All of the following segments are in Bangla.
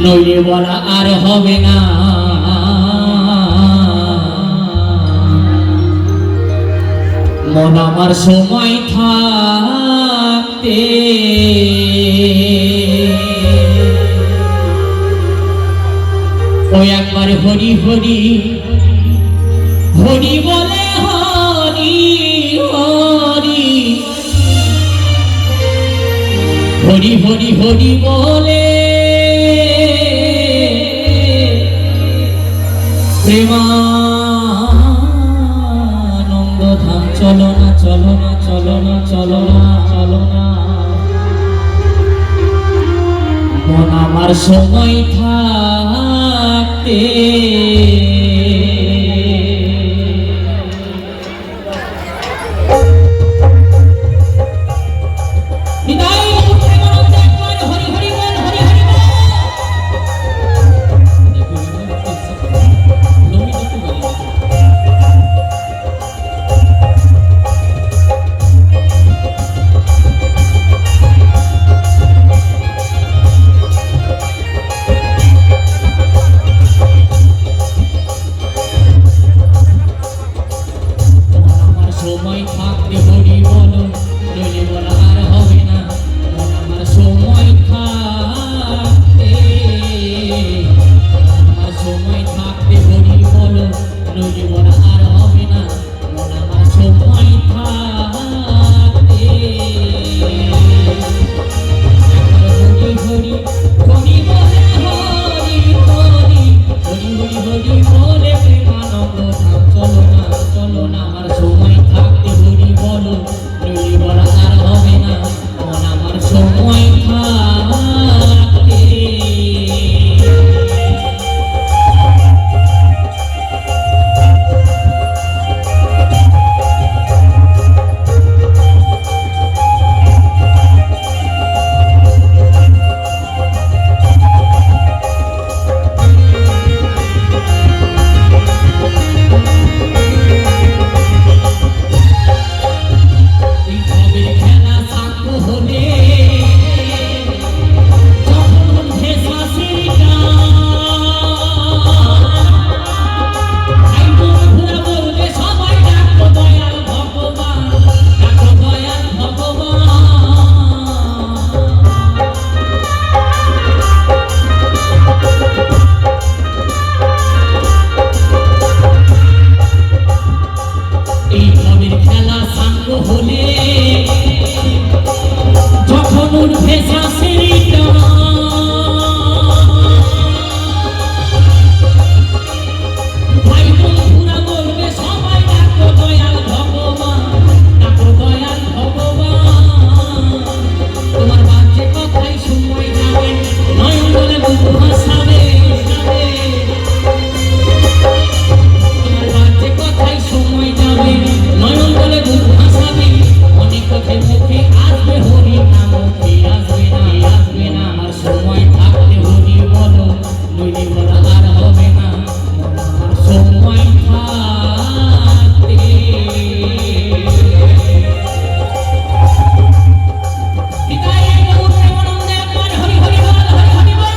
নইলে বলা আর হবে না। মন আমার সময় থাকতে ওই একবার হরি হরি হরি বলে হরি হরি হরি হরি হরি বলে প্রেমানন্দ ধাম চলো না চলো না চলো না চলো না চলো না। মন আমার সময় থাকতে সময় থাকতে হরি বলো নইলে বলা আর হবে না। মন আমার সময় থাকতে আমার সময় থাকতে হরি বলো নইলে বলা আর হবে না। মন আমার সময় থাকতে হরি হরি হরি বলে হরি হরি হরি হরি হরি বলে প্রেমানন্দ ধাম চলো না চলো না। আমার সময় থাকতে হরি বলো নইলে বলা আর হবে না। মন আমার সময় থাকতে যখন উঠবে শাশুড়ি ভাই বন্ধুরা বলবে সবাই ডাকো দয়াল ভগবান ডাকো দয়াল ভগবান। তোমার বাচ্চা কথাই সময় যাবে নয়ন বলে বুকু হাসাবে। তোমার বাচ্চা কথাই সময় যাবে নয়ন বলে বুকু হাসাবে। অনেক কথায় মুখে আসবে হরি নাম মুখে আসবে না আসবে না। আমার সময় থাকতে হরি বলো নইলে বলা আর হবে না। আমার সময় থাকতে বিদায় প্রভু প্রেমানন্দে একবার হরি হরি বল হরি হরি বল।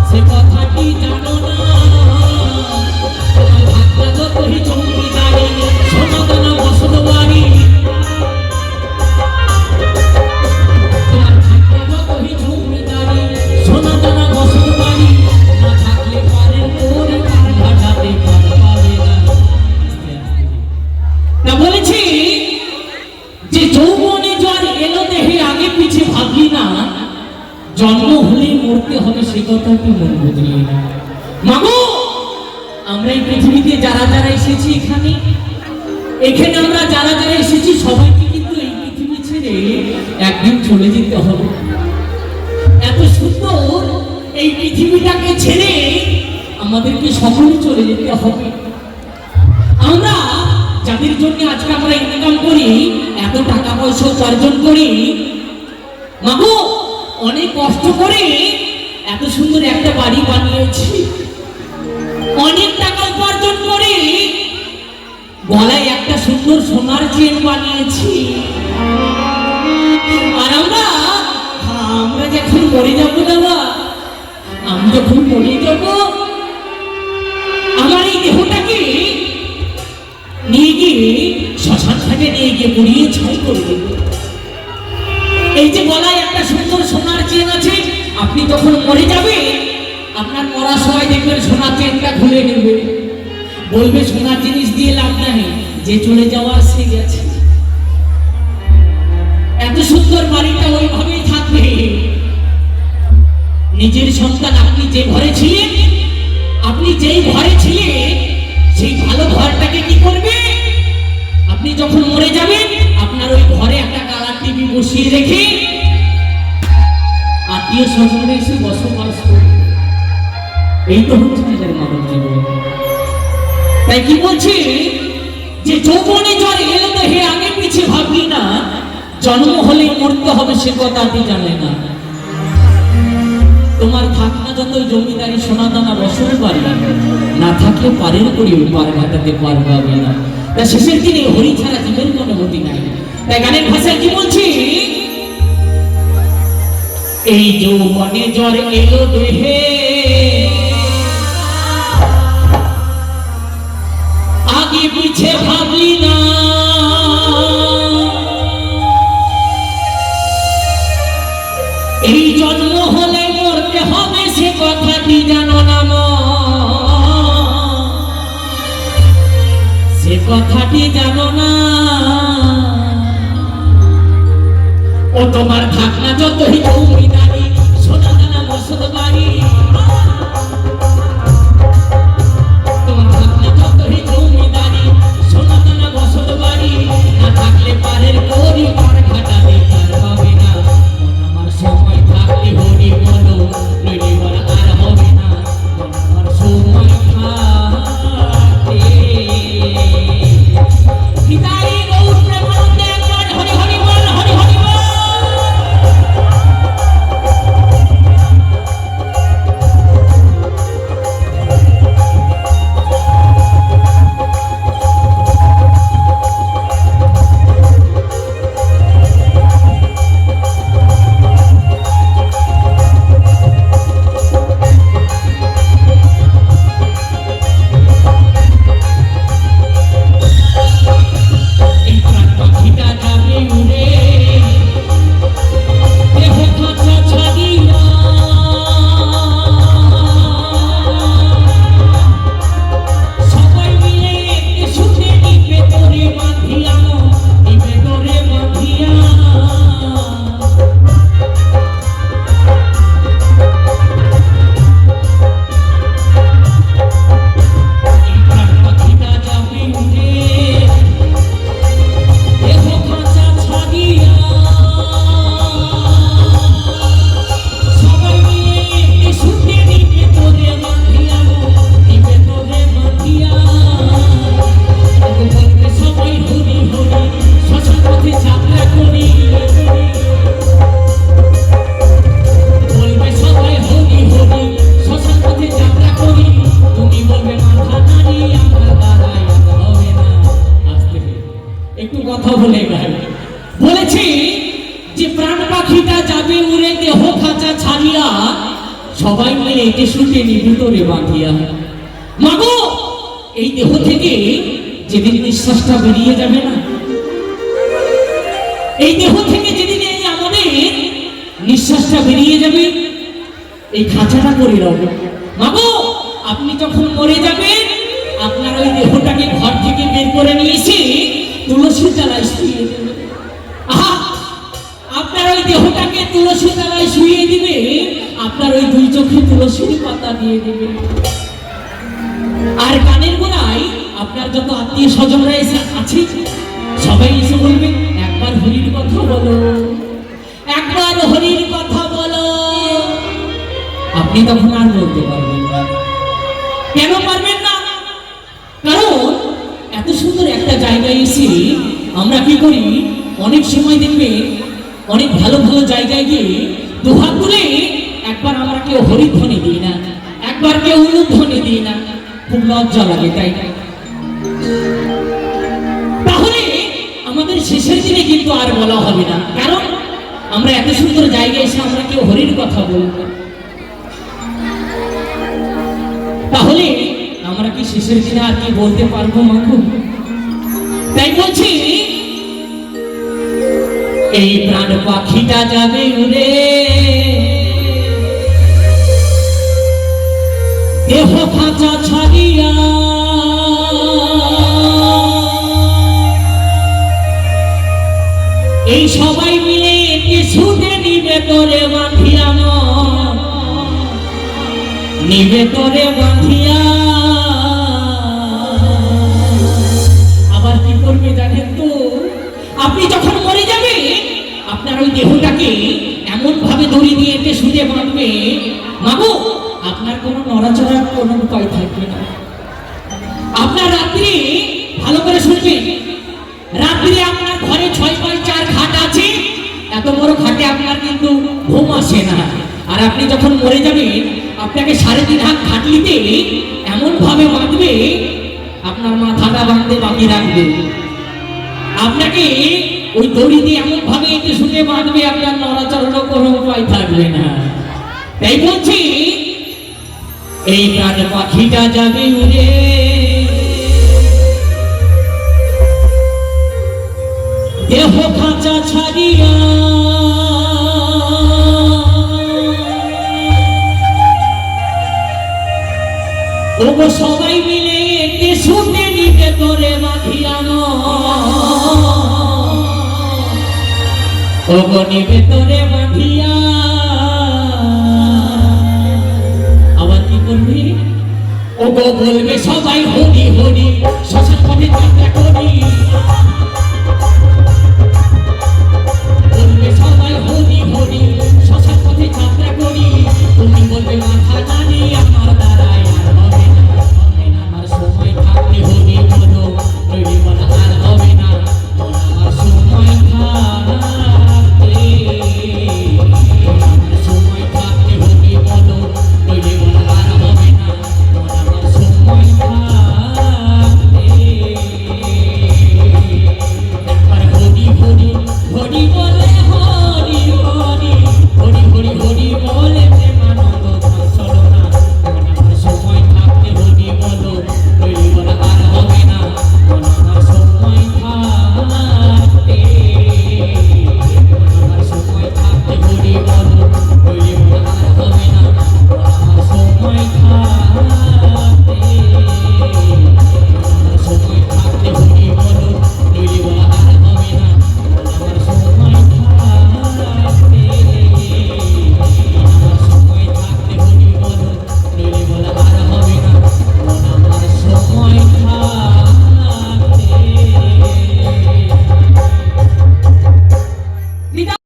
সে কথাটি জানো না শুধরিয়ে না। মাগো, আমরা এই পৃথিবীতে যারা যারা এসেছি এখানে আমরা যারা যারা এসেছি সবাইকে কিন্তু এই পৃথিবী ছেড়ে একদিন চলে যেতে হবে। এত সুন্দর এই পৃথিবীটাকে ছেড়ে আমাদেরকে সকলে চলে যেতে হবে। আমরা যাদের জন্য আজকে আমরা ইনকাম করি, এত টাকা পয়সা উপার্জন করি, মাগো অনেক কষ্ট করে এত সুন্দর একটা বাড়ি বানিয়েছি, অনেক টাকা উপার্জন করে গলায় একটা সুন্দর সোনার চেন বানিয়েছি। আর আমরা যখন মরে যাবো বাবা, আমি যখন মরে যাব, আমার এই দেহটাকে নিয়ে গিয়ে শ্মশান ঘাটে নিয়ে গিয়ে পুড়িয়ে ছাই করে দেব। এই যে গলায় একটা সুন্দর সোনার চেন আছে, আপনি যখন মরে যাবে, আপনার মরার সময় দেখবেন সোনার চেনটা খুলে নেবে, বলবে সোনার জিনিস দিয়ে লাভ নাই, যে চলে যাওয়ার সে গেছে। এত সুন্দর বাড়িটা ওইভাবেই থাকবে। নিজের সন্তান আপনি যে ঘরে ছিলেন, আপনি যেই ঘরে ছিলেন, সেই ভালো ঘরটাকে কি করবে? আপনি যখন মরে যাবেন, আপনার ওই ঘরে একটা কালার টিভি বসিয়ে রেখে আত্মীয় স্বজনরা এসে বসবাস করবে। এই তো হচ্ছে নিজের মানব জীবন। তাই কি বলছি যে যৌবনে জ্বর এলো তো হে আগে পিছে ভাবলি না, জন্ম হলে মরতে হবে সে কথা আপনি জানেন না। তোমার থাকনা যত জমিদারি সোনাদানা বছর বাড়ি, না থাকলে পারের করি পার ঘাটাতে পার পাবে না। তা শেষের দিনে হরি ছাড়া জীবন কোনো গতি নাই। তাই গানের ভাষায় কি বলছি, এই যৌবনে জ্বর এলো দেহে আগে পিছে ভাবলি না, এই জন্ম হলে মরতে হবে সে কথাটি জানো না, সে কথাটি জানো না। ও তোমার থাকনা যতই জমিদারি সোনা দানা বসত বাড়ি, তোমার থাকনা যতই জমিদারি সোনা দানা বসত বাড়ি, না থাকলে পারের করি পার ঘাটাতে পার পাবে না। আমার সময় থাকলে হরি বলো, নইলে বলা আর হবে না। আমার সময় থাকলে হৃদয় গৌর প্রেমানন্দে একবার হরি হরি বল, হরি হরি বল। বলেছি যে প্রাণ পাখিটা যাবে উড়ে দেহ খাঁচা ছাড়িয়া, সবাই মিলে এটি শুটে নিভৃতরে বাঁধিয়া। মাগো, এই দেহ থেকে যেদিন নিঃশ্বাসটা বেরিয়ে যাবে না, এই দেহ থেকে যেদিন আমাদের নিঃশ্বাসটা বেরিয়ে যাবে, এই খাঁচাটা করে রাখবো। মাগো, আপনি যখন মরে যাবেন, আপনার ওই দেহটাকে ঘর থেকে বের করে নিয়ে এসে তুলসী তলায় শুয়ে দেবে। আপনার ওই দেহটাকে তুলসী তলায় শুয়ে দিবে, আপনার ওই দুই চোখে তুলসীর পাতা দিয়ে দেবে। আর কানের গোড়ায় আপনার যত আত্মীয় স্বজনরা এসে আছে সবাই এসে বলবে একবার হরির কথা বলো, একবার হরির কথা বলো। আপনি তখন আর বলতে পারবেন না। কেন পারবেন না? কারণ এত সুন্দর একটা জায়গায় এসে আমরা কি করি, অনেক সময় দেখবে অনেক ভালো ভালো জায়গায় গিয়ে দুহাত তুলে একবার আমরা কেউ হরিধ্বনি দিই না, একবার কেউ উলুধ্বনি দিই না, খুব লজ্জা লাগে, তাই না? তাহলে আমাদের শেষের দিনে কিন্তু আর বলা হবে না, কারণ আমরা এত সুন্দর জায়গায় এসে আমরা কেউ হরির কথা বলবো। তাহলে আমরা কি শেষের দিনে আর কি বলতে পারবো মাগো? তাই বলছি এই প্রাণ পাখিটা যাবে উড়ে, দেহ খাঁচা ছাড়িয়া, এই সবাই মিলে কিছুতে নিবে তোরে বাঁধিয়া, নিবে তোরে বাঁধিয়া। আবার কি করবে জানেন তো? আপনি যখন মরে যাবে আপনার ওই দেহটাকে এমন ভাবে দড়ি দিয়ে এতে সুদে বাঁধবে মাগো, আপনার কোনো নড়াচড়ার কোনো উপায় থাকবে না। আপনার রাত্রি ভালো করে শুনবেন, রাত্রি আপনার ঘরে 6x4 খাট আছে, এত বড় খাটে আপনার কিন্তু ঘুম আসে না। আর আপনি যখন মরে যাবেন আপনাকে 3.5 হাত খাটলিতে এমন ভাবে বাঁধবে, আপনার মাথাটা বাঁধতে বাকি রাখবে, আপনাকে ওই দড়ি দিয়ে এমন ভাবে এতে শুনে বাঁধবে আপনার নড়াচড়ারও কোনো উপায় থাকবে না। তাই বলছি এই প্রাণ পাখিটা যাবে উড়ে, দেহ খাঁচা ছাড়িয়া, ওগো সবাই মিলে এতে শুনে নিতে তোরে বাঁধিয়া, ওগো নিবে তোরে বাঁধিয়া। আবার কি করবি? ওগো বলবে সবাই হরি হরি, শ্মশান পথে যাত্রা করি, বলবে সবাই হরি হরি, শ্মশান পথে যাত্রা করি। তুমি বলবে মাথা জানি